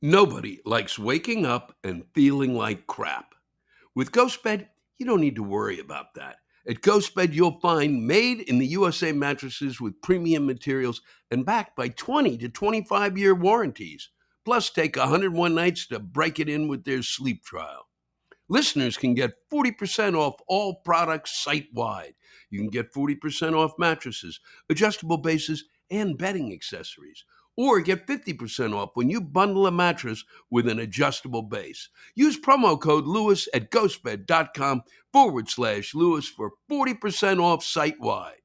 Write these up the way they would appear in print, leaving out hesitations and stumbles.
Nobody likes waking up and feeling like crap. With GhostBed, you don't need to worry about that. At GhostBed, you'll find made in the USA mattresses with premium materials and backed by 20 to 25-year warranties. Plus, take 101 nights to break it in with their sleep trial. Listeners can get 40% off all products site-wide. You can get 40% off mattresses, adjustable bases, and bedding accessories. Or get 50% off when you bundle a mattress with an adjustable base. Use promo code Lewis at ghostbed.com/Lewis for 40% off site-wide.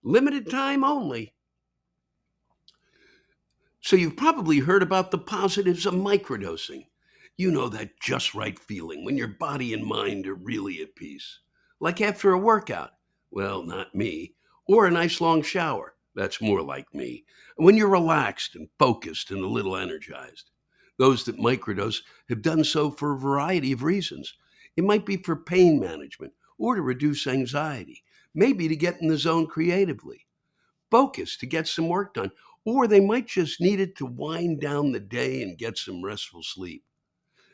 Limited time only. So you've probably heard about the positives of microdosing. You know that just right feeling when your body and mind are really at peace. Like after a workout. Well, not me. Or a nice long shower. That's more like me. When you're relaxed and focused and a little energized. Those that microdose have done so for a variety of reasons. It might be for pain management or to reduce anxiety, maybe to get in the zone creatively, focus to get some work done, or they might just need it to wind down the day and get some restful sleep.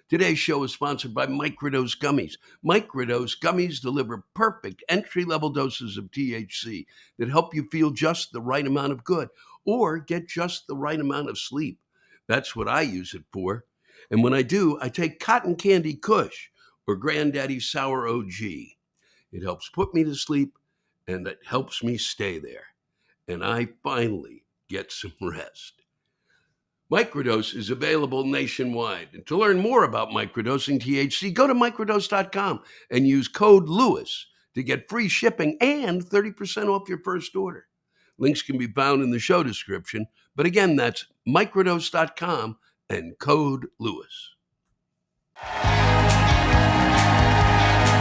Today's show is sponsored by Microdose Gummies. Microdose Gummies deliver perfect entry-level doses of THC that help you feel just the right amount of good or get just the right amount of sleep. That's what I use it for. And when I do, I take Cotton Candy Kush or Granddaddy Sour OG. It helps put me to sleep and it helps me stay there. And I finally get some rest. Microdose is available nationwide. And to learn more about microdosing THC, go to microdose.com and use code Lewis to get free shipping and 30% off your first order. Links can be found in the show description. But again, that's microdose.com and code Lewis.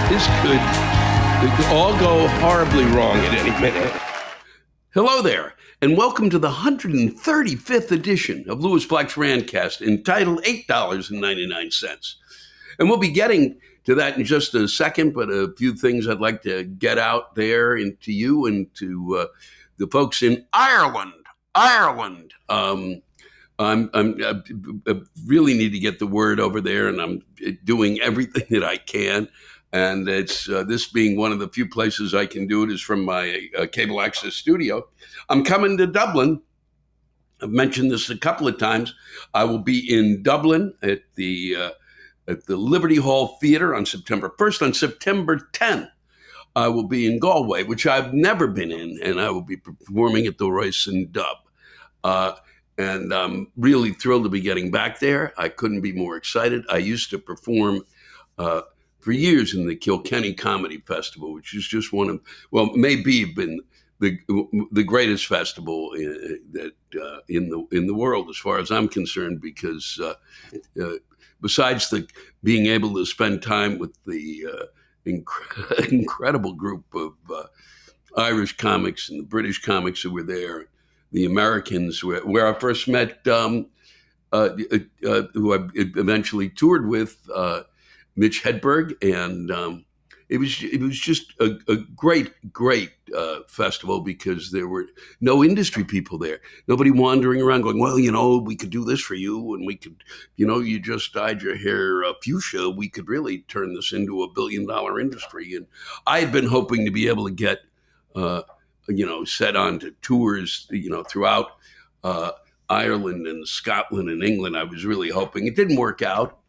This could all go horribly wrong at any minute. Hello there, and welcome to the 135th edition of Lewis Black's Rantcast, entitled $8.99. And we'll be getting to that in just a second, but a few things I'd like to get out there into you and to the folks in Ireland. I really need to get the word over there, and I'm doing everything that I can. And it's this being one of the few places I can do it is from my cable access studio. I'm coming to Dublin. I've mentioned this a couple of times. I will be in Dublin at the Liberty Hall Theatre on September 1st. On September 10th, I will be in Galway, which I've never been in, and I will be performing at the Royce and Dub. And I'm really thrilled to be getting back there. I couldn't be more excited. I used to perform for years in the Kilkenny Comedy Festival, which is just one of, well, maybe been the greatest festival that in the world, as far as I'm concerned, because besides being able to spend time with the incredible group of Irish comics and the British comics who were there, the Americans, where I first met, who I eventually toured with. Mitch Hedberg, and it was just a great festival because there were no industry people there, nobody wandering around going, well, we could do this for you, and we could, you just dyed your hair fuchsia, we could really turn this into $1 billion industry. And I had been hoping to be able to get set on to tours throughout Ireland and Scotland and England. I was really hoping. It didn't work out.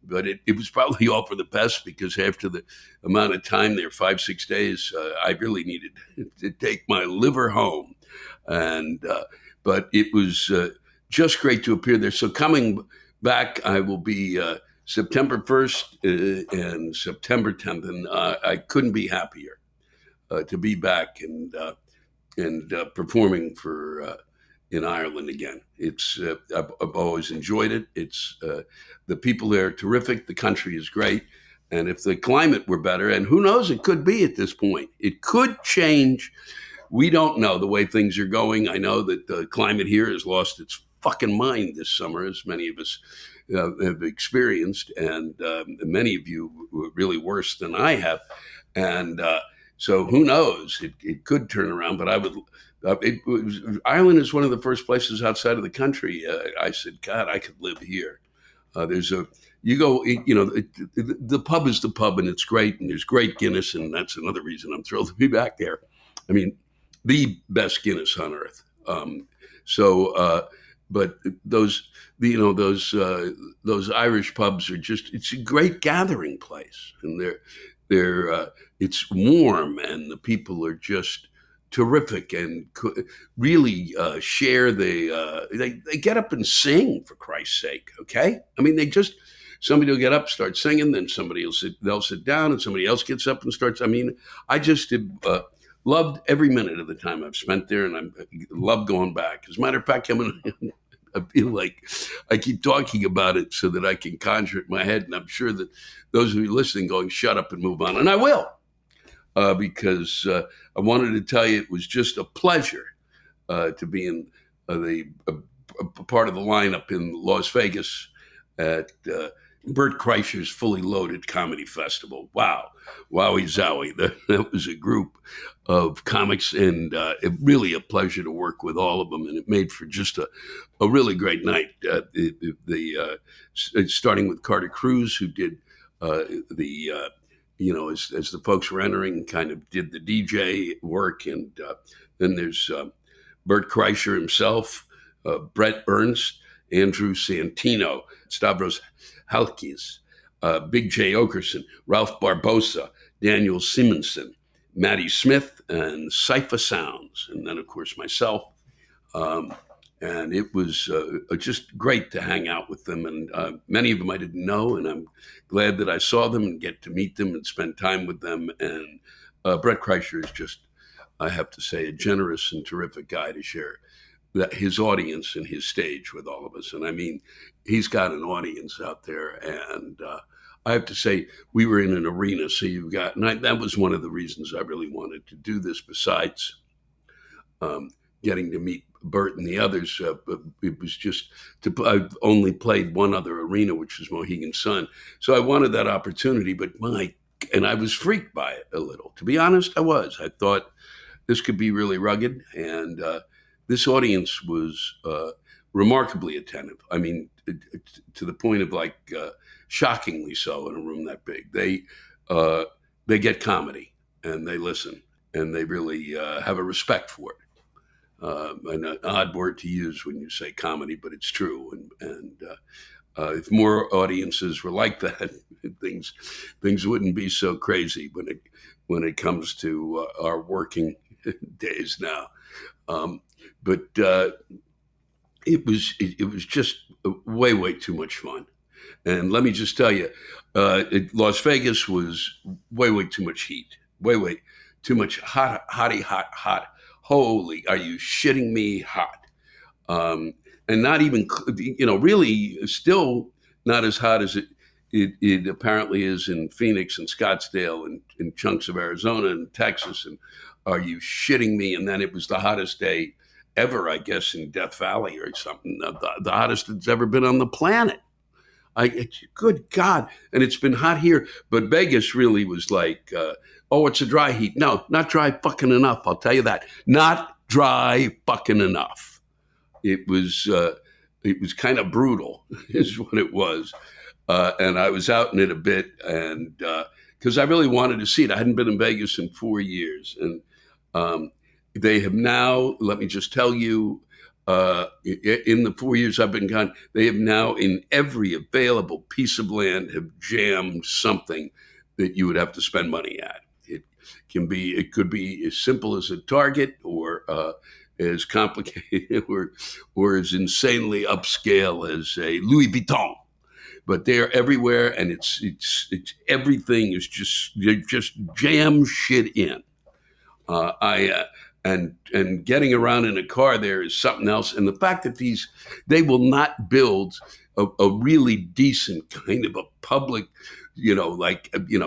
But it was probably all for the best, because after the amount of time there, 5-6 days, I really needed to take my liver home. And but it was just great to appear there. So coming back, I will be September 1st and September 10th, and I couldn't be happier to be back and performing for. In Ireland again. It's I've always enjoyed it. It's the people there are terrific. The country is great. And if the climate were better, and who knows, it could be at this point. It could change. We don't know the way things are going. I know that the climate here has lost its fucking mind this summer, as many of us have experienced, and many of you were really worse than I have. And so who knows? It could turn around, but I would Ireland is one of the first places outside of the country. I said, God, I could live here. There's a you go, the pub is the pub, and it's great, and there's great Guinness, and that's another reason I'm thrilled to be back there. I mean, the best Guinness on earth. So, but those Irish pubs are it's a great gathering place, and it's warm, and the people are just terrific and really share they get up and sing, for Christ's sake. Okay, I mean, somebody will get up, start singing, then they'll sit down, and somebody else gets up and starts. I mean, I just loved every minute of the time I've spent there, and I love going back. As a matter of fact, I feel like I keep talking about it so that I can conjure it in my head, and I'm sure that those of you listening going, shut up and move on, and I will. Because I wanted to tell you it was just a pleasure to be in a part of the lineup in Las Vegas at Bert Kreischer's Fully Loaded Comedy Festival. Wow. Wowie zowie. That was a group of comics, and really a pleasure to work with all of them. And it made for just a really great night. Starting with Carter Cruz, who did as the folks were entering, kind of did the DJ work. And then there's Bert Kreischer himself, Brett Ernst, Andrew Santino, Stavros Halkis, Big J. Okerson, Ralph Barbosa, Daniel Simonson, Matty Smith, and Cypher Sounds. And then, of course, myself. And it was just great to hang out with them. And many of them I didn't know, and I'm glad that I saw them and get to meet them and spend time with them. And Brett Kreischer is just, I have to say, a generous and terrific guy to share his audience and his stage with all of us. And I mean, he's got an audience out there. And I have to say, we were in an arena. So that was one of the reasons I really wanted to do this, besides getting to meet Bert and the others. It was just I've only played one other arena, which was Mohegan Sun. So I wanted that opportunity, and I was freaked by it a little. To be honest, I was. I thought this could be really rugged, and this audience was remarkably attentive. I mean, to the point of shockingly so in a room that big. They get comedy, and they listen, and they really have a respect for it. An odd word to use when you say comedy, but it's true. And if more audiences were like that, things wouldn't be so crazy when it comes to our working days now. But it was just way too much fun. And let me just tell you, Las Vegas was way too much heat, way too much hot. Holy, are you shitting me hot? And not even, really still not as hot as it apparently is in Phoenix and Scottsdale and in chunks of Arizona and Texas. And are you shitting me? And then it was the hottest day ever, I guess, in Death Valley or something, the hottest that's ever been on the planet. Good God. And it's been hot here, but Vegas really was like, it's a dry heat. No, not dry fucking enough. I'll tell you that. Not dry fucking enough. It was kind of brutal is what it was. And I was out in it a bit, and because I really wanted to see it. I hadn't been in Vegas in 4 years. And they have now, let me just tell you, in the 4 years I've been gone, they have now, in every available piece of land, have jammed something that you would have to spend money at. It could be as simple as a Target, or as complicated or as insanely upscale as a Louis Vuitton. But they're everywhere, and it's everything is they're just jam shit in. And getting around in a car there is something else. And the fact that they will not build a really decent kind of a public,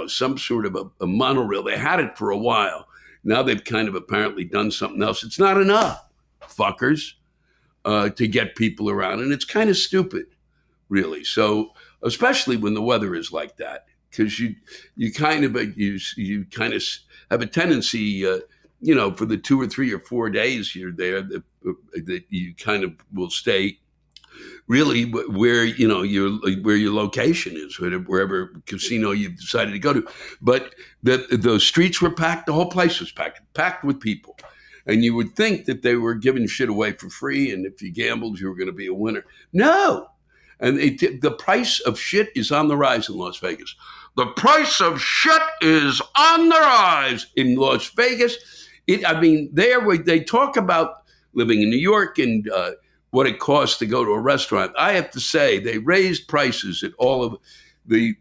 some sort of a monorail. They had it for a while. Now they've kind of apparently done something else. It's not enough, fuckers, to get people around. And it's kind of stupid, really. So, especially when the weather is like that, because you kind of have a tendency for the 2 or 3 or 4 days you're there, that you kind of will stay really where where your location is, wherever casino you've decided to go to. But the streets were packed. The whole place was packed with people. And you would think that they were giving shit away for free, and if you gambled, you were going to be a winner. No. And the price of shit is on the rise in Las Vegas. The price of shit is on the rise in Las Vegas. They talk about living in New York and what it costs to go to a restaurant. I have to say, they raised prices at all of the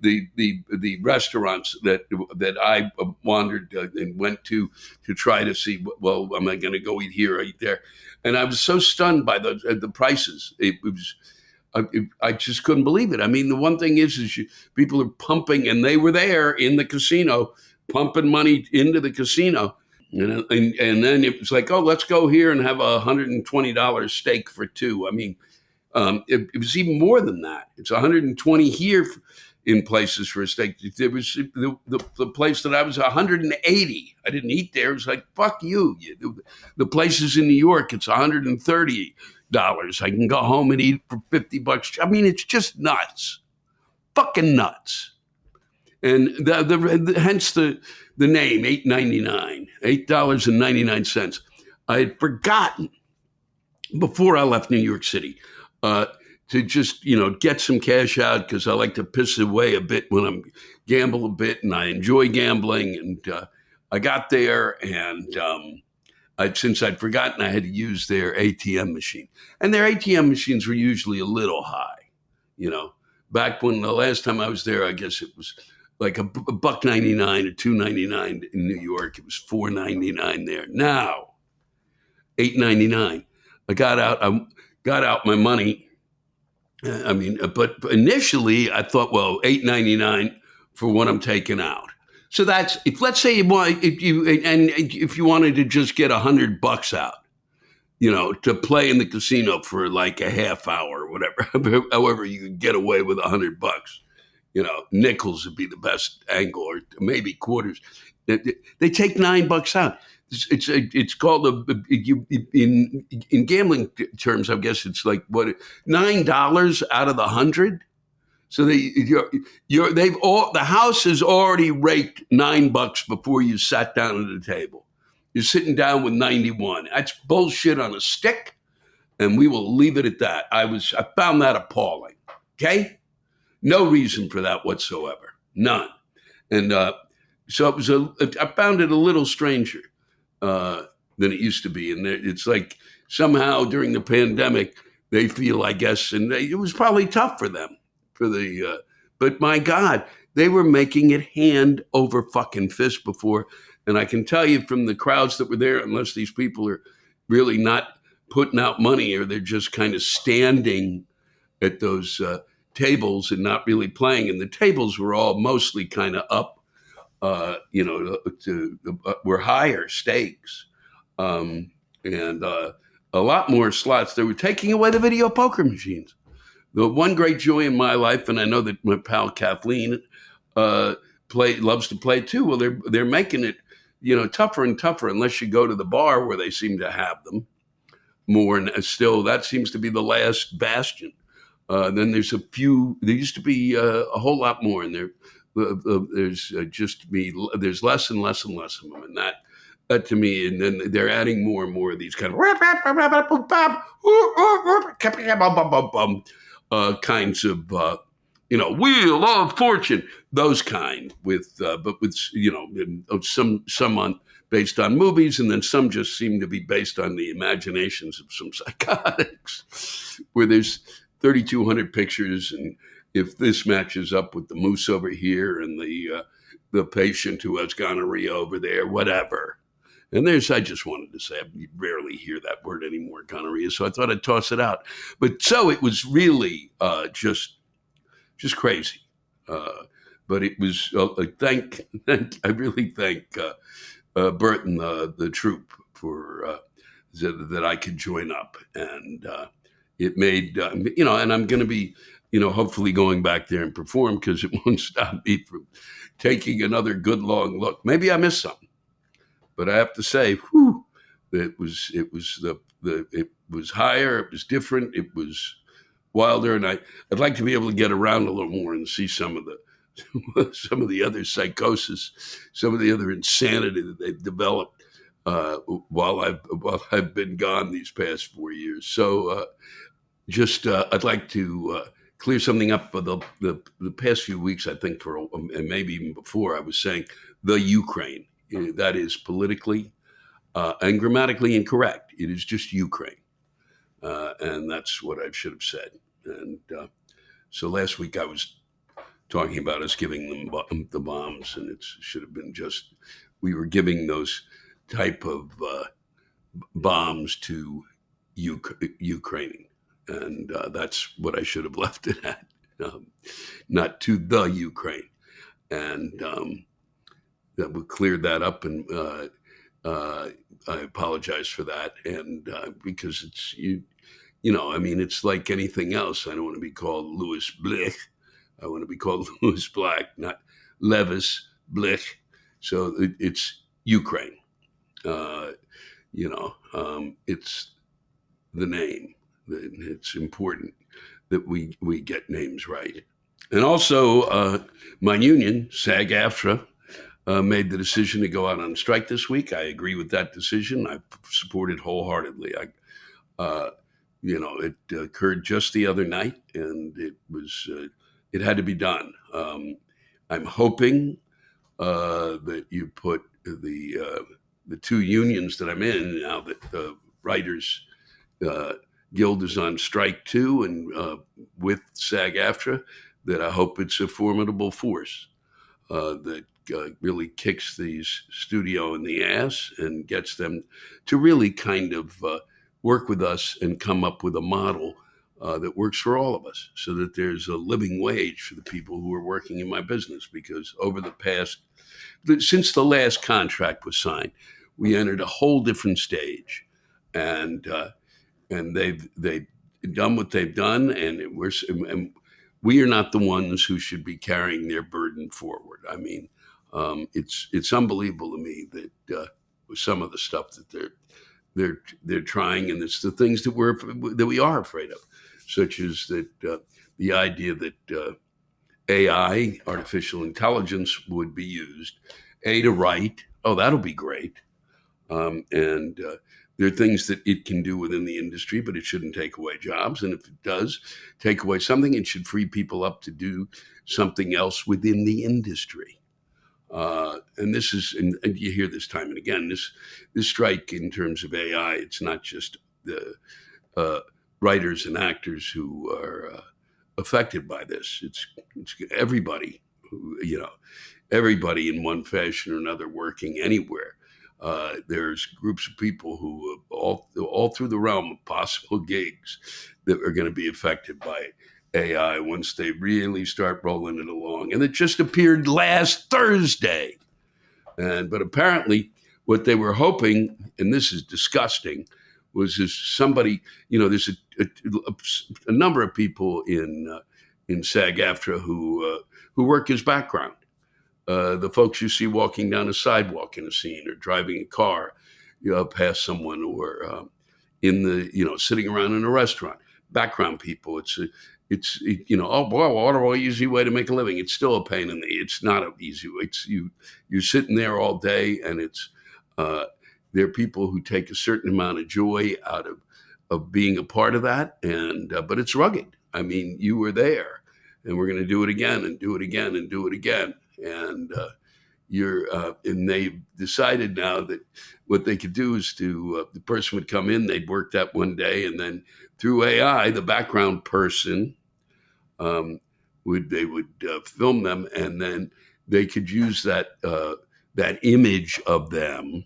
restaurants that I wandered and went to try to see. Well, am I going to go eat here or eat there? And I was so stunned by the prices. It was. I just couldn't believe it. I mean, the one thing is people are pumping, and they were there in the casino, pumping money into the casino. And then it was like, oh, let's go here and have $120 steak for two. I mean, it was even more than that. It's 120 here in places for a steak. There was the place that I was 180. I didn't eat there. It was like, fuck you. The places in New York, it's $130. I can go home and eat for $50. I mean, it's just nuts, fucking nuts. And hence the name $8.99, $8.99. I had forgotten before I left New York City to just get some cash out, because I like to piss away a bit when I'm gamble a bit, and I enjoy gambling. And I got there, and since I'd forgotten, I had to use their ATM machine, and their ATM machines were usually a little high. Back when the last time I was there, I guess it was like $1.99 or $2.99 in New York. It was $4.99 there. Now, $8.99. I got out my money. But initially I thought, well, $8.99 for what I'm taking out. So that's, let's say if you wanted to just get $100 out, to play in the casino for like a half hour or whatever, however you could get away with $100. Nickels would be the best angle, or maybe quarters. They take $9 out. It's called in gambling terms, I guess it's like $9 out of the 100. So the house has already raked $9 before you sat down at the table. You're sitting down with 91. That's bullshit on a stick, and we will leave it at that. I found that appalling. Okay. No reason for that whatsoever. None. And so I found it a little stranger than it used to be. And it's like somehow during the pandemic, they feel, I guess, and it was probably tough for them. But my God, they were making it hand over fucking fist before. And I can tell you from the crowds that were there, unless these people are really not putting out money, or they're just kind of standing at those tables and not really playing. And the tables were all mostly kind of up, were higher stakes, and a lot more slots. They were taking away the video poker machines. The one great joy in my life, and I know that my pal Kathleen loves to play too. Well, they're making it tougher and tougher unless you go to the bar where they seem to have them more. And still, that seems to be the last bastion. Then there's a few. There used to be a whole lot more, and there's there's less and less and less of them, and that to me. And then they're adding more and more of these kind of kinds of Wheel of Fortune, those kind but with some based on movies, and then some just seem to be based on the imaginations of some psychotics, where there's 3,200 pictures, and if this matches up with the moose over here and the patient who has gonorrhea over there, whatever. And I just wanted to say, you rarely hear that word anymore, gonorrhea, so I thought I'd toss it out. But so it was really just crazy. But it was, I really thank Bert and the troupe for that I could join up. And it made, and I'm going to be, hopefully going back there and perform, because it won't stop me from taking another good long look. Maybe I missed something. But I have to say, it was higher, it was different, it was wilder, and I'd like to be able to get around a little more and see some of the other psychosis, some of the other insanity that they've developed while I've been gone these past 4 years. So just I'd like to clear something up. The past few weeks, I think, and maybe even before, I was saying the Ukraine. That is politically and grammatically incorrect. It is just Ukraine, and that's what I should have said. And so last week I was talking about us giving them the bombs, and it should have been just we were giving those type of bombs to Ukraine, and that's what I should have left it at, not to the Ukraine, and that we cleared that up, and I apologize for that, and because it's I mean, it's like anything else. I don't want to be called Louis Blech. I want to be called Louis Black, not Levis Blech. So it's Ukraine. It's the name. It's important that we get names right. And also, my union, SAG-AFTRA, made the decision to go out on strike this week. I agree with that decision. I support it wholeheartedly. It occurred just the other night, and it had to be done. I'm hoping that you put the two unions that I'm in now, that the Writers Guild is on strike too, and with SAG-AFTRA, that I hope it's a formidable force that really kicks the studio in the ass and gets them to really kind of work with us and come up with a model that works for all of us, so that there's a living wage for the people who are working in my business. Because since the last contract was signed, we entered a whole different stage, and they've done what they've done, and we are not the ones who should be carrying their burden forward. I mean, it's unbelievable to me that some of the stuff that they're trying, and it's the things that we are afraid of, such as that the idea that AI, artificial intelligence, would be used to write. Oh, that'll be great. And there are things that it can do within the industry, but it shouldn't take away jobs. And if it does take away something, it should free people up to do something else within the industry. And this is, and you hear this time and again, this strike in terms of AI, it's not just the writers and actors who are affected by this. It's everybody, everybody in one fashion or another working anywhere. There's groups of people who all through the realm of possible gigs that are going to be affected by AI once they really start rolling it along. And it just appeared last Thursday. But apparently what they were hoping, and this is disgusting, was somebody, there's a number of people in SAG-AFTRA who work as background. The folks you see walking down a sidewalk in a scene, or driving a car past someone, or sitting around in a restaurant. Background people. Oh boy, what an easy way to make a living. It's still a pain in the. It's not an easy way. You're sitting there all day, and there are people who take a certain amount of joy out of being a part of that, but it's rugged. I mean, you were there, and we're going to do it again, and do it again, and do it again. And and they've decided now that what they could do is the person would come in, they'd work that one day, and then through AI, the background person would film them, and then they could use that image of them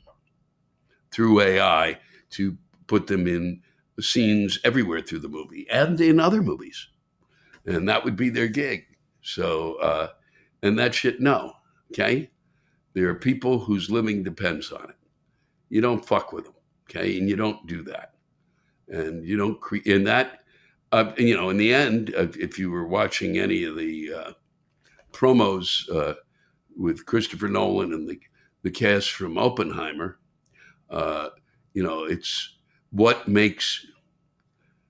through AI to put them in scenes everywhere through the movie and in other movies, and that would be their gig. So. And that shit, no, okay? There are people whose living depends on it. You don't fuck with them, okay? And you don't do that. And you don't create, in that, in the end, if you were watching any of the promos with Christopher Nolan and the cast from Oppenheimer, Uh, it's what makes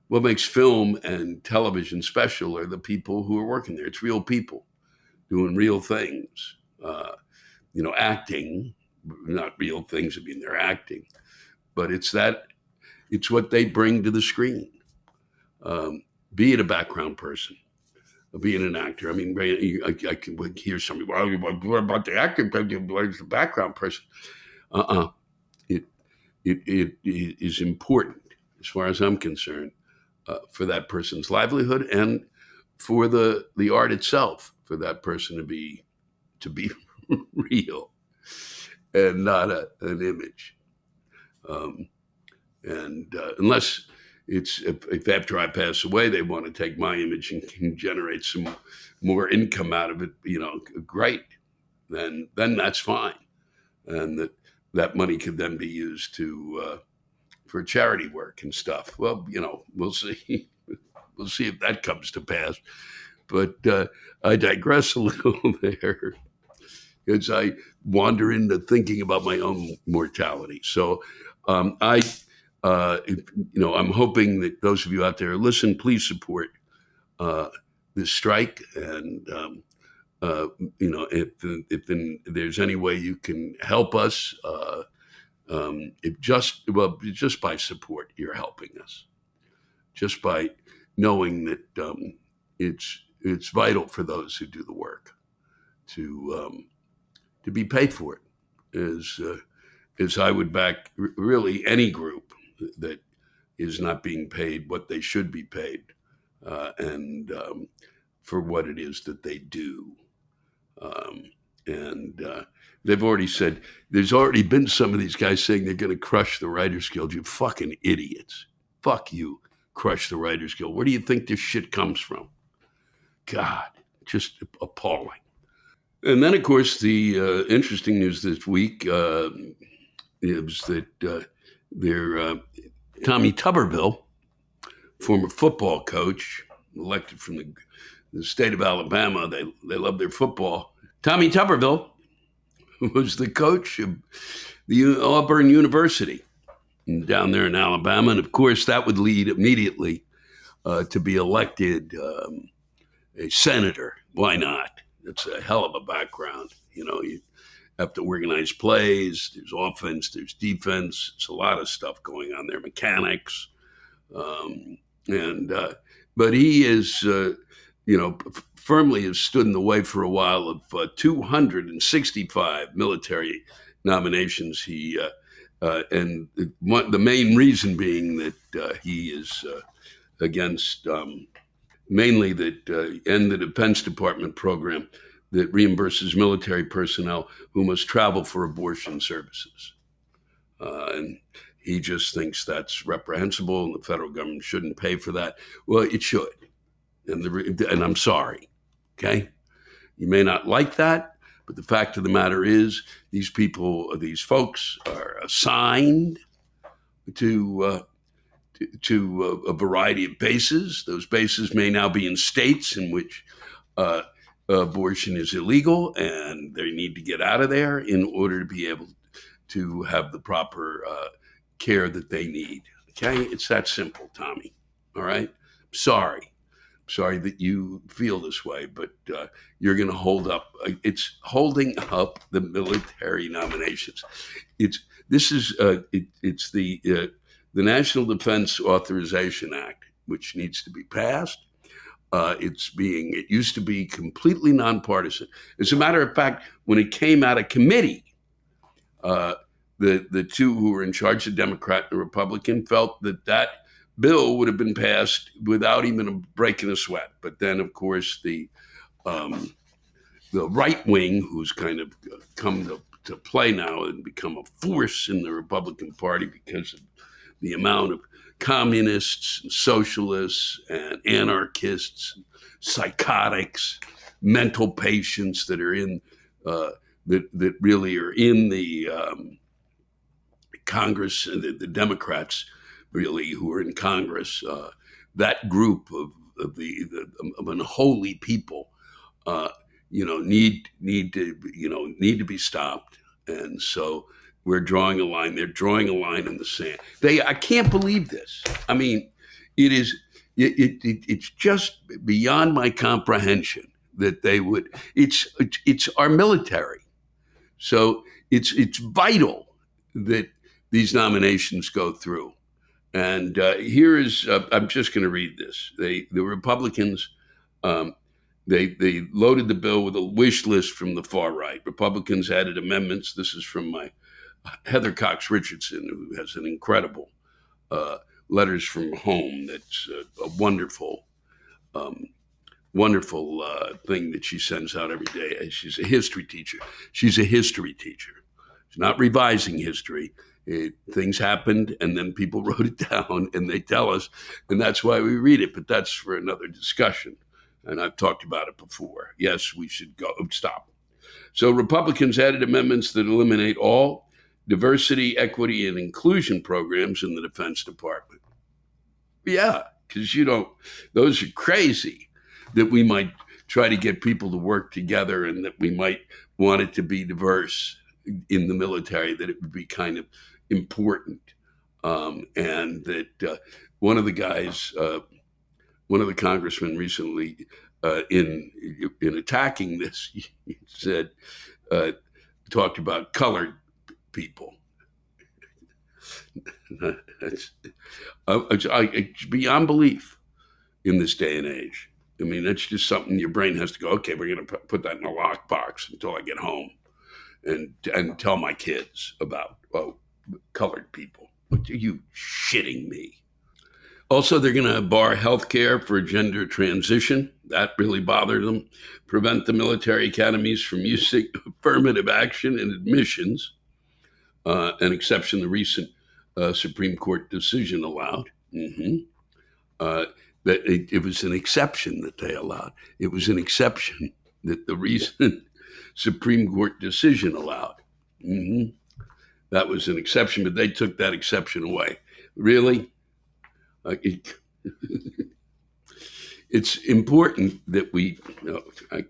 what makes film and television special are the people who are working there. It's real people doing real things. Acting, not real things. I mean, they're acting, but it's what they bring to the screen. Um, be it a background person, being an actor. I mean, I can hear somebody, well, what about the actor? What is the background person? Uh-uh. It, it is important, as far as I'm concerned, for that person's livelihood and for the art itself, for that person to be real and not an image. Um, and unless if after I pass away they want to take my image and can generate some more income out of it, great. Then that's fine, and that money could then be used to for charity work and stuff. Well, we'll see. We'll see if that comes to pass. But I digress a little there as I wander into thinking about my own mortality. So I, I'm hoping that those of you out there listen, please support uh, this strike, and if there's any way you can help us, if just by support, you're helping us. Just by knowing that it's vital for those who do the work to be paid for it, as I would back really any group that is not being paid what they should be paid, and for what it is that they do. Um, and they've already said, there's already been some of these guys saying they're going to crush the Writers Guild. You fucking idiots. Fuck you. Crush the Writers Guild. Where do you think this shit comes from? God, just appalling. And then, of course, the interesting news this week is that their Tommy Tuberville, former football coach, elected from the state of Alabama, they love their football. Tommy Tuberville was the coach of the Auburn University down there in Alabama. And of course, that would lead immediately to be elected a senator. Why not? It's a hell of a background. You have to organize plays. There's offense. There's defense. It's a lot of stuff going on there. Mechanics, and but he is, firmly has stood in the way for a while of 265 military nominations. And the main reason being that he is against. Mainly that end the Defense Department program that reimburses military personnel who must travel for abortion services. And he just thinks that's reprehensible and the federal government shouldn't pay for that. Well, it should. And I'm sorry, okay? You may not like that, but the fact of the matter is these folks are assigned to a variety of bases. Those bases may now be in states in which abortion is illegal, and they need to get out of there in order to be able to have the proper care that they need. Okay, it's that simple, Tommy. All right, sorry that you feel this way, but you're going to hold up. It's holding up the military nominations. It's the National Defense Authorization Act, which needs to be passed. It used to be completely nonpartisan. As a matter of fact, when it came out of committee, the two who were in charge, the Democrat and the Republican, felt that bill would have been passed without even breaking a sweat. But then, of course, the right wing, who's kind of come to play now and become a force in the Republican Party because of the amount of communists and socialists and anarchists, psychotics, mental patients that are in that really are in the Congress, and the Democrats really who are in Congress. That group of unholy people, need to be stopped, and so We're drawing a line. They're drawing a line in the sand. I can't believe this. I mean, it is. It's just beyond my comprehension that they would. It's our military, so it's vital that these nominations go through. And here is. I'm just going to read this. The Republicans. They loaded the bill with a wish list from the far right. Republicans added amendments. This is from my Heather Cox Richardson, who has an incredible letters from home. That's a wonderful, wonderful thing that she sends out every day. She's a history teacher. She's not revising history. Things happened, and then people wrote it down, and they tell us, and that's why we read it. But that's for another discussion. And I've talked about it before. Yes, we should go. Stop. So Republicans added amendments that eliminate all diversity, equity, and inclusion programs in the Defense Department. Yeah, because those are crazy that we might try to get people to work together and that we might want it to be diverse in the military, that it would be kind of important. And that one of the guys, one of the congressmen recently, in attacking this, he said, talked about colored people. It's beyond belief in this day and age. I mean, that's just something your brain has to go, okay, we're going to put that in a lockbox until I get home and tell my kids about colored people. What are you shitting me? Also, they're going to bar health care for gender transition. That really bothered them. Prevent the military academies from using affirmative action in admissions, an exception the recent Supreme Court decision allowed. That it was an exception that they allowed. It was an exception that the recent Supreme Court decision allowed. That was an exception, but they took that exception away. Really? It's important that we. No, I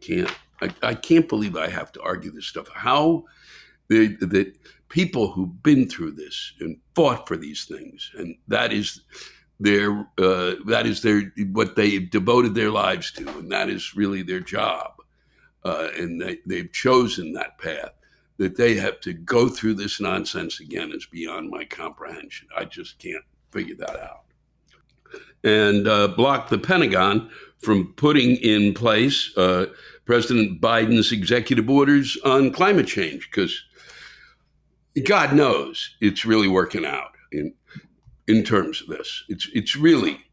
can't believe I have to argue this stuff. How that people who've been through this and fought for these things, and that is their what they've devoted their lives to, and that is really their job, and they've chosen that path. That they have to go through this nonsense again is beyond my comprehension. I just can't figure that out. And block the Pentagon from putting in place President Biden's executive orders on climate change, because God knows it's really working out in terms of this. It's really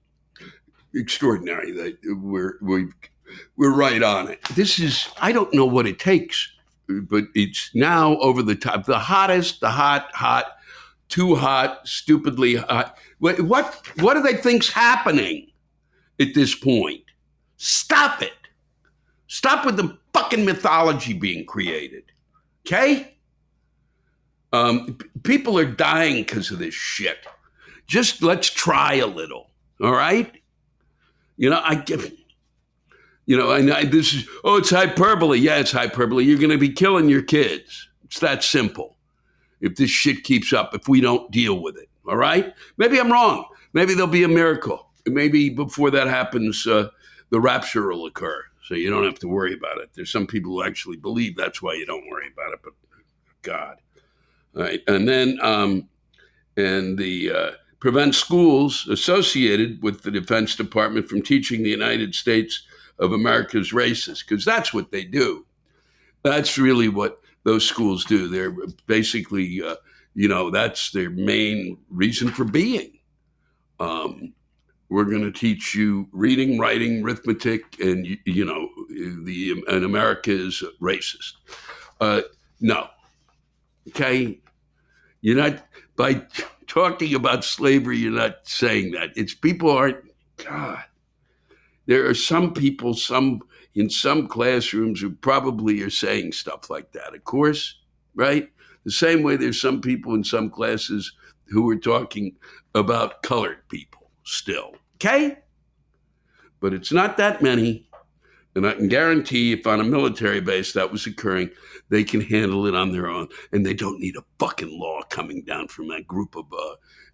extraordinary that we're right on it. This is, I don't know what it takes, but it's now over the top. The hottest, the hot, too hot, stupidly hot. What do they think's happening at this point? Stop it. Stop with the fucking mythology being created. Okay? People are dying because of this shit. Just let's try a little. All right? This is, it's hyperbole. Yeah, it's hyperbole. You're going to be killing your kids. It's that simple. If this shit keeps up, if we don't deal with it. All right? Maybe I'm wrong. Maybe there'll be a miracle. Maybe before that happens, the rapture will occur. So you don't have to worry about it. There's some people who actually believe that's why you don't worry about it. But God. All right. And then, prevent schools associated with the Defense Department from teaching the United States of America's races, because that's what they do. That's really what those schools do. They're basically, that's their main reason for being. We're going to teach you reading, writing, arithmetic, and and America is racist. No. Okay. You're not, by talking about slavery, you're not saying that. It's people aren't, God. There are some people, in some classrooms who probably are saying stuff like that, of course, right? The same way there's some people in some classes who are talking about colored people still, okay? But it's not that many. And I can guarantee if on a military base that was occurring, they can handle it on their own, and they don't need a fucking law coming down from that group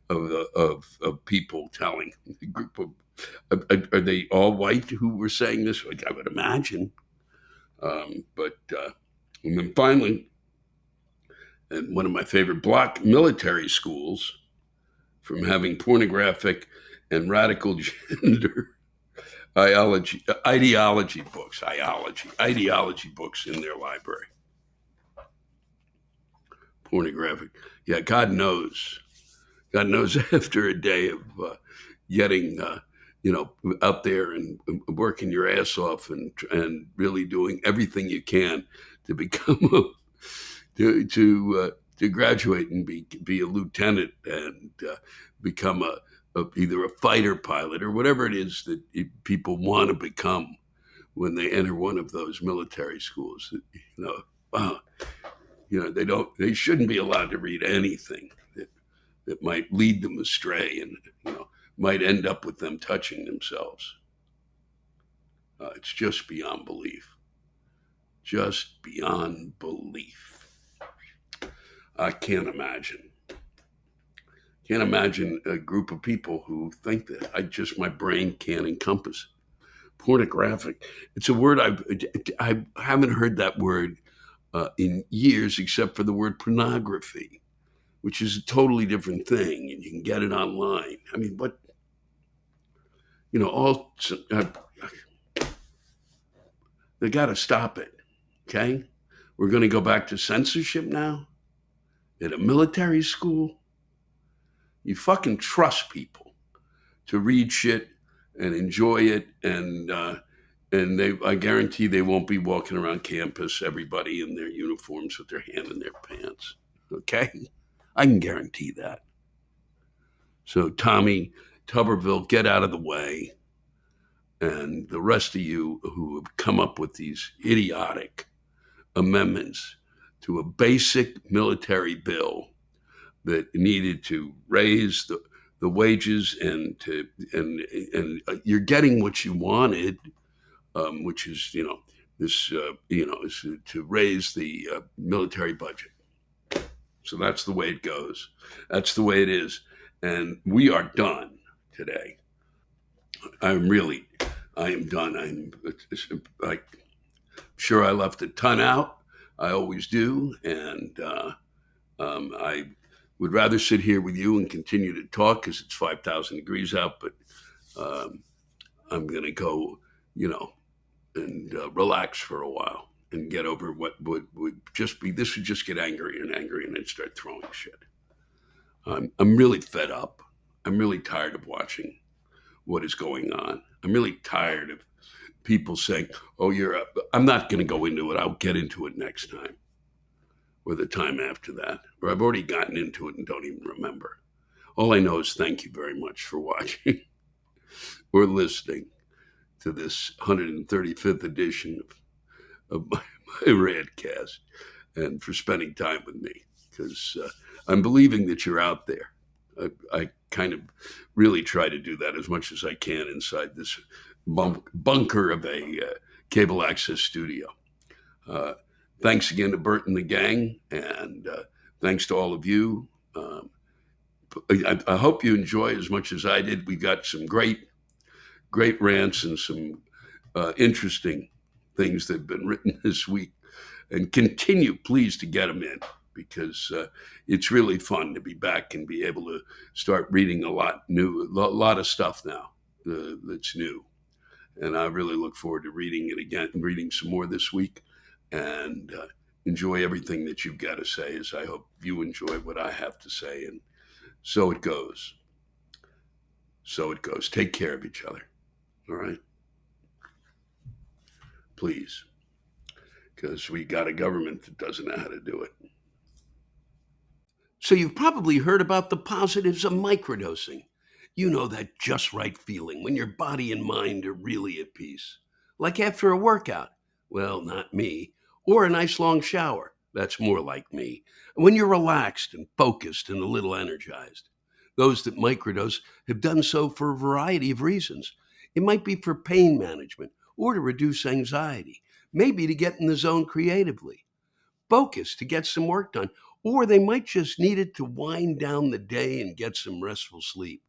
of people telling a group of. Are they all white who were saying this? Like I would imagine. But and then finally, in one of my favorite block military schools, from having pornographic and radical gender ideology books in their library. Pornographic. Yeah, God knows. God knows after a day of getting, out there and working your ass off and really doing everything you can to become to graduate and be a lieutenant and become either a fighter pilot or whatever it is that people want to become when they enter one of those military schools. Wow, they shouldn't be allowed to read anything that might lead them astray and might end up with them touching themselves. It's just beyond belief. Just beyond belief. I can't imagine. Can't imagine a group of people who think that. My brain can't encompass it. Pornographic. It's a word I haven't heard that word in years, except for the word pornography, which is a totally different thing, and you can get it online. I mean, what they got to stop it. Okay, we're going to go back to censorship now at a military school. You fucking trust people to read shit and enjoy it, and I guarantee they won't be walking around campus, everybody in their uniforms with their hand in their pants. Okay, I can guarantee that. So Tommy Tuberville, get out of the way, and the rest of you who have come up with these idiotic amendments to a basic military bill that needed to raise the wages and you're getting what you wanted, which is is to raise the military budget. So that's the way it goes. That's the way it is, and we are done today. I am done. I'm sure I left a ton out. I always do, and I would rather sit here with you and continue to talk because it's 5,000 degrees out, but I'm going to go, and relax for a while and get over what would just be, this would just get angrier and angrier and I'd start throwing shit. I'm really fed up. I'm really tired of watching what is going on. I'm really tired of people saying, oh, you're up. I'm not going to go into it. I'll get into it next time or the time after that, or I've already gotten into it and don't even remember. All I know is thank you very much for watching or listening to this 135th edition of my Rantcast, and for spending time with me, because I'm believing that you're out there. I kind of really try to do that as much as I can inside this bunker of a cable access studio. Thanks again to Bert and the gang, and thanks to all of you. I hope you enjoy as much as I did. We got some great rants and some interesting things that have been written this week, and continue, please, to get them in, because it's really fun to be back and be able to start reading a lot of stuff now that's new. And I really look forward to reading it again, reading some more this week, and enjoy everything that you've got to say, as I hope you enjoy what I have to say. And so it goes. So it goes. Take care of each other. All right? Please. Because we got a government that doesn't know how to do it. So you've probably heard about the positives of microdosing. You know, that just right feeling when your body and mind are really at peace. Like after a workout. Well, not me. Or a nice long shower. That's more like me. When you're relaxed and focused and a little energized. Those that microdose have done so for a variety of reasons. It might be for pain management or to reduce anxiety, maybe to get in the zone creatively, focus to get some work done, or they might just need it to wind down the day and get some restful sleep.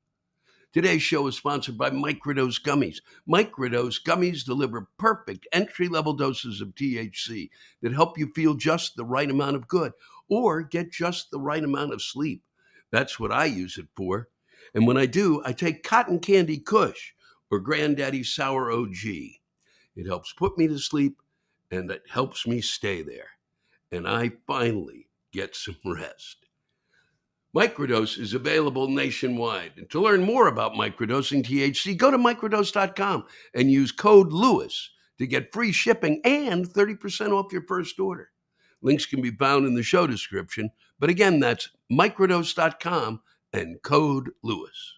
Today's show is sponsored by Microdose Gummies. Microdose Gummies deliver perfect entry-level doses of THC that help you feel just the right amount of good or get just the right amount of sleep. That's what I use it for. And when I do, I take Cotton Candy Kush or Granddaddy Sour OG. It helps put me to sleep and it helps me stay there. And I finally get some rest. Microdose is available nationwide. And to learn more about microdosing THC, go to microdose.com and use code LEWIS to get free shipping and 30% off your first order. Links can be found in the show description. But again, that's microdose.com and code LEWIS.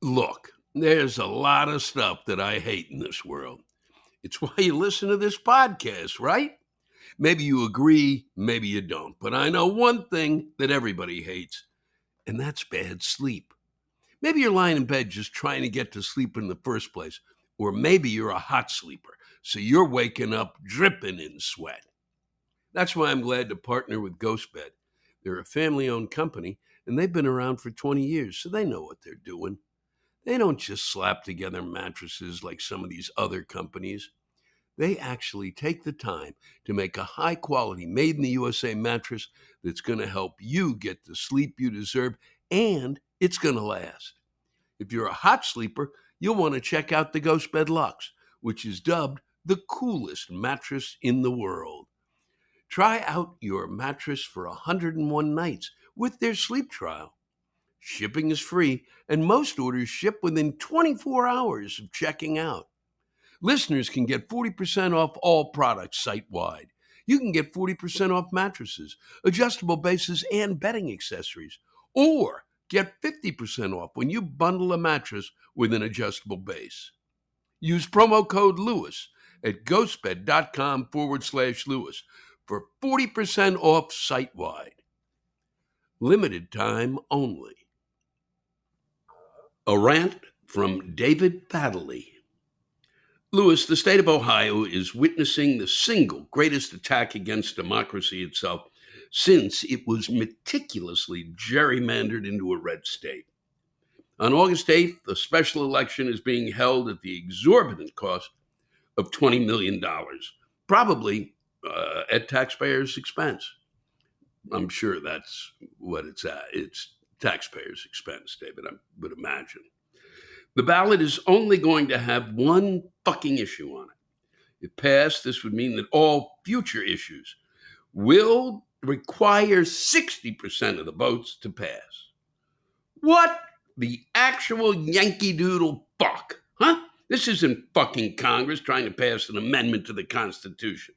Look, there's a lot of stuff that I hate in this world. It's why you listen to this podcast, right? Maybe you agree, maybe you don't. But I know one thing that everybody hates, and that's bad sleep. Maybe you're lying in bed just trying to get to sleep in the first place. Or maybe you're a hot sleeper, so you're waking up dripping in sweat. That's why I'm glad to partner with GhostBed. They're a family-owned company, and they've been around for 20 years, so they know what they're doing. They don't just slap together mattresses like some of these other companies. They actually take the time to make a high-quality, made-in-the-USA mattress that's going to help you get the sleep you deserve, and it's going to last. If you're a hot sleeper, you'll want to check out the GhostBed Luxe, which is dubbed the coolest mattress in the world. Try out your mattress for 101 nights with their sleep trial. Shipping is free, and most orders ship within 24 hours of checking out. Listeners can get 40% off all products site-wide. You can get 40% off mattresses, adjustable bases, and bedding accessories. Or get 50% off when you bundle a mattress with an adjustable base. Use promo code LEWIS at ghostbed.com/Lewis for 40% off site-wide. Limited time only. A rant from David Fadley. Lewis, the state of Ohio is witnessing the single greatest attack against democracy itself since it was meticulously gerrymandered into a red state. On August 8th, a special election is being held at the exorbitant cost of $20 million, probably at taxpayers' expense. I'm sure that's what it's at. It's taxpayers' expense, David, I would imagine. The ballot is only going to have one fucking issue on it. If passed, this would mean that all future issues will require 60% of the votes to pass. What the actual Yankee Doodle fuck? Huh? This isn't fucking Congress trying to pass an amendment to the Constitution.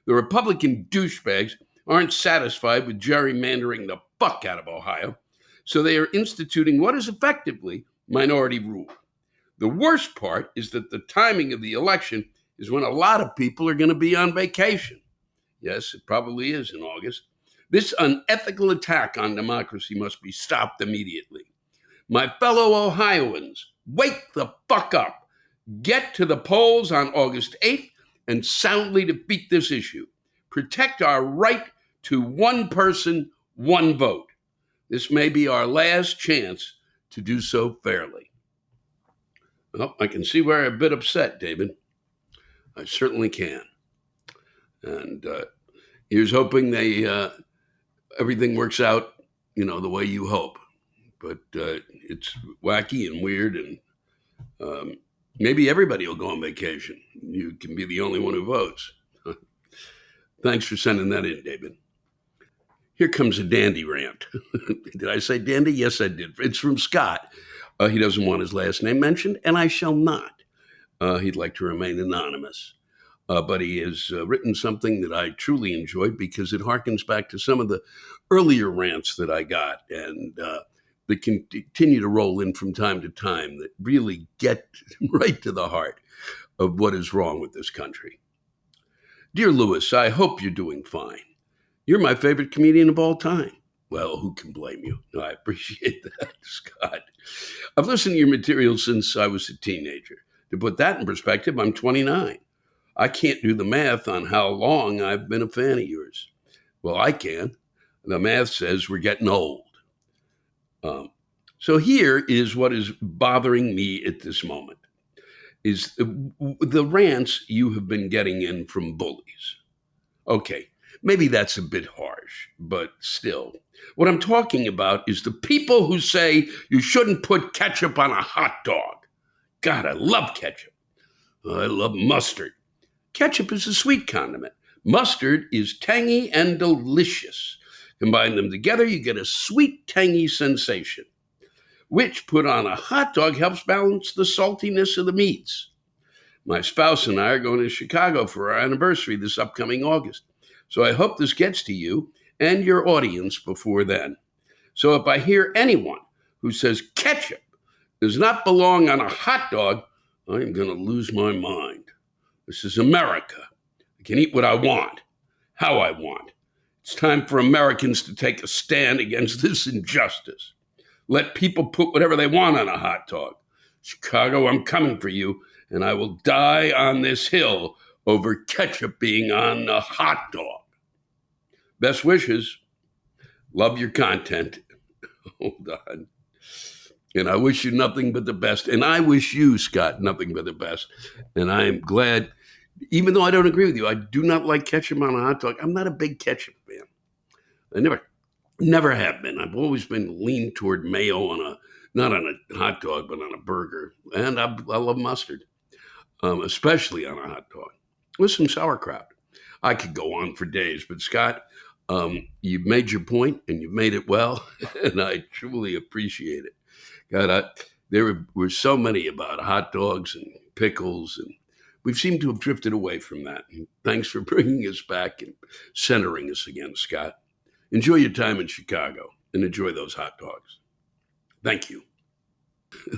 The Republican douchebags aren't satisfied with gerrymandering the fuck out of Ohio, so they are instituting what is effectively minority rule. The worst part is that the timing of the election is when a lot of people are going to be on vacation. Yes, it probably is in August. This unethical attack on democracy must be stopped immediately. My fellow Ohioans, wake the fuck up. Get to the polls on August 8th and soundly defeat this issue. Protect our right to one person, one vote. This may be our last chance to do so fairly. Well, I can see where I'm a bit upset, David. I certainly can. And here's hoping everything works out, the way you hope. But it's wacky and weird, and maybe everybody will go on vacation. You can be the only one who votes. Thanks for sending that in, David. Here comes a dandy rant. Did I say dandy? Yes, I did. It's from Scott. He doesn't want his last name mentioned, and I shall not. He'd like to remain anonymous. But he has written something that I truly enjoyed because it harkens back to some of the earlier rants that I got and that continue to roll in from time to time that really get right to the heart of what is wrong with this country. Dear Lewis, I hope you're doing fine. You're my favorite comedian of all time. Well, who can blame you? No, I appreciate that, Scott. I've listened to your material since I was a teenager. To put that in perspective, I'm 29. I can't do the math on how long I've been a fan of yours. Well, I can. The math says we're getting old. So here is what is bothering me at this moment is the rants you have been getting in from bullies. Okay, maybe that's a bit harsh, but still. What I'm talking about is the people who say you shouldn't put ketchup on a hot dog. God, I love ketchup. I love mustard. Ketchup is a sweet condiment. Mustard is tangy and delicious. Combine them together, you get a sweet, tangy sensation, which put on a hot dog helps balance the saltiness of the meats. My spouse and I are going to Chicago for our anniversary this upcoming August. So I hope this gets to you and your audience before then. So if I hear anyone who says ketchup does not belong on a hot dog, I'm going to lose my mind. This is America. I can eat what I want, how I want. It's time for Americans to take a stand against this injustice. Let people put whatever they want on a hot dog. Chicago, I'm coming for you, and I will die on this hill over ketchup being on a hot dog. Best wishes. Love your content. Hold on. And I wish you nothing but the best. And I wish you, Scott, nothing but the best. And I am glad, even though I don't agree with you, I do not like ketchup on a hot dog. I'm not a big ketchup fan. I never have been. I've always been leaned toward mayo not on a hot dog, but on a burger. And I love mustard, especially on a hot dog with some sauerkraut. I could go on for days, but Scott, you've made your point and you've made it well, and I truly appreciate it. God, there were so many about hot dogs and pickles, and we've seemed to have drifted away from that. And thanks for bringing us back and centering us again, Scott. Enjoy your time in Chicago and enjoy those hot dogs. Thank you.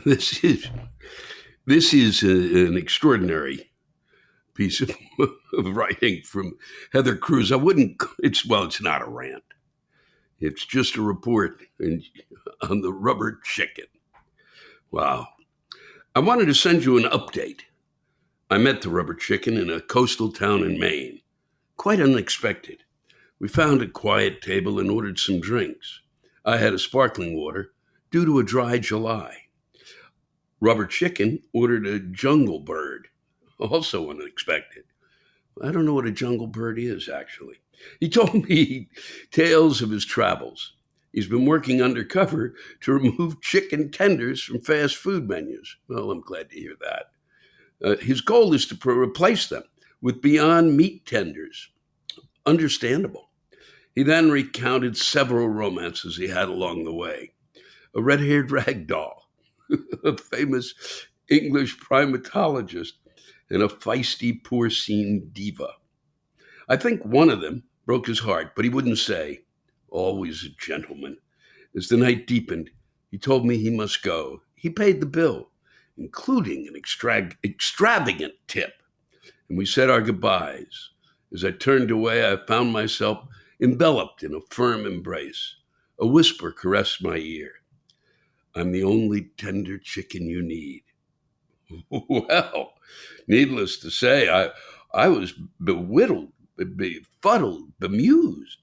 This is an extraordinary piece of writing from Heather Cruz. It's not a rant. It's just a report on the rubber chicken. Wow. I wanted to send you an update. I met the rubber chicken in a coastal town in Maine. Quite unexpected. We found a quiet table and ordered some drinks. I had a sparkling water due to a dry July. Rubber chicken ordered a jungle bird, also unexpected. I don't know what a jungle bird is, actually. He told me tales of his travels. He's been working undercover to remove chicken tenders from fast food menus. Well, I'm glad to hear that. His goal is to replace them with Beyond Meat tenders. Understandable. He then recounted several romances he had along the way. A red-haired rag doll, a famous English primatologist, and a feisty porcine diva. I think one of them broke his heart, but he wouldn't say. Always a gentleman. As the night deepened, he told me he must go. He paid the bill, including an extravagant tip, and we said our goodbyes. As I turned away, I found myself enveloped in a firm embrace. A whisper caressed my ear. I'm the only tender chicken you need. Well, needless to say, I was befuddled, bemused.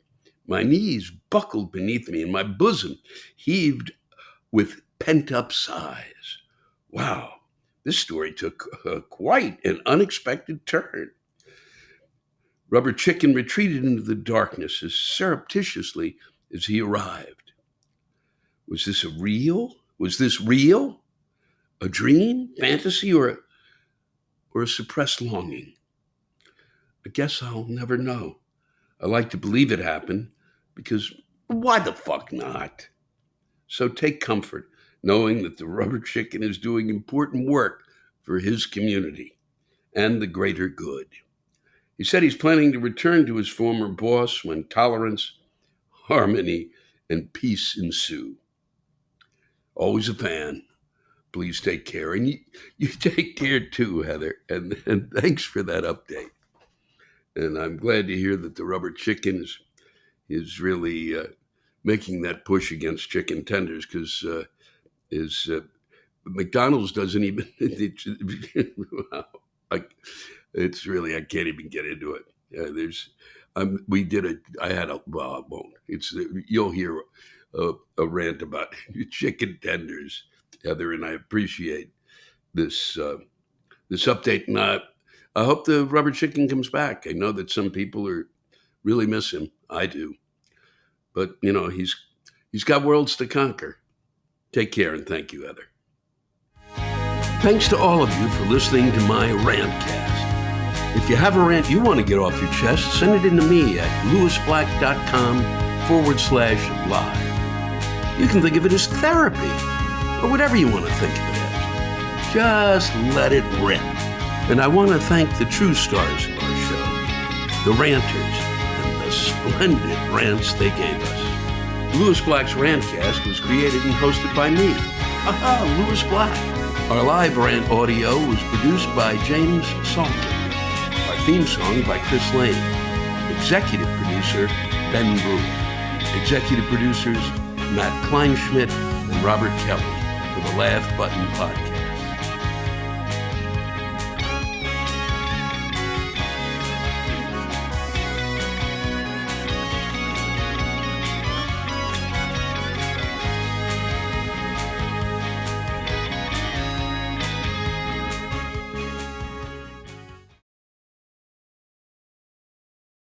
My knees buckled beneath me and my bosom heaved with pent-up sighs. Wow, this story took quite an unexpected turn. Rubber Chicken retreated into the darkness as surreptitiously as he arrived. Was this real? Was this real? A dream, fantasy, or a suppressed longing? I guess I'll never know. I like to believe it happened because why the fuck not? So take comfort knowing that the rubber chicken is doing important work for his community and the greater good. He said he's planning to return to his former boss when tolerance, harmony, and peace ensue. Always a fan. Please take care. And you take care too, Heather. And thanks for that update. And I'm glad to hear that the rubber chicken is really making that push against chicken tenders because McDonald's doesn't even. It's really, I can't even get into it. We did it. I had a, well, I won't. You'll hear a rant about chicken tenders, Heather, and I appreciate this update. And I hope the rubber chicken comes back. I know that some people really miss him. I do, but he's got worlds to conquer. Take care, and thank you, Heather. Thanks to all of you for listening to my Rantcast. If you have a rant you want to get off your chest, send it in to me at lewisblack.com/live. You can think of it as therapy, or whatever you want to think of it as. Just let it rip. And I want to thank the true stars of our show, the ranters, and the splendid rants they gave us. Lewis Black's Rantcast was created and hosted by me. Aha, Lewis Black. Our live rant audio was produced by James Salter. Our theme song by Chris Lane. Executive producer, Ben Brewer. Executive producers, Matt Kleinschmidt and Robert Kelly for the Laugh Button Podcast.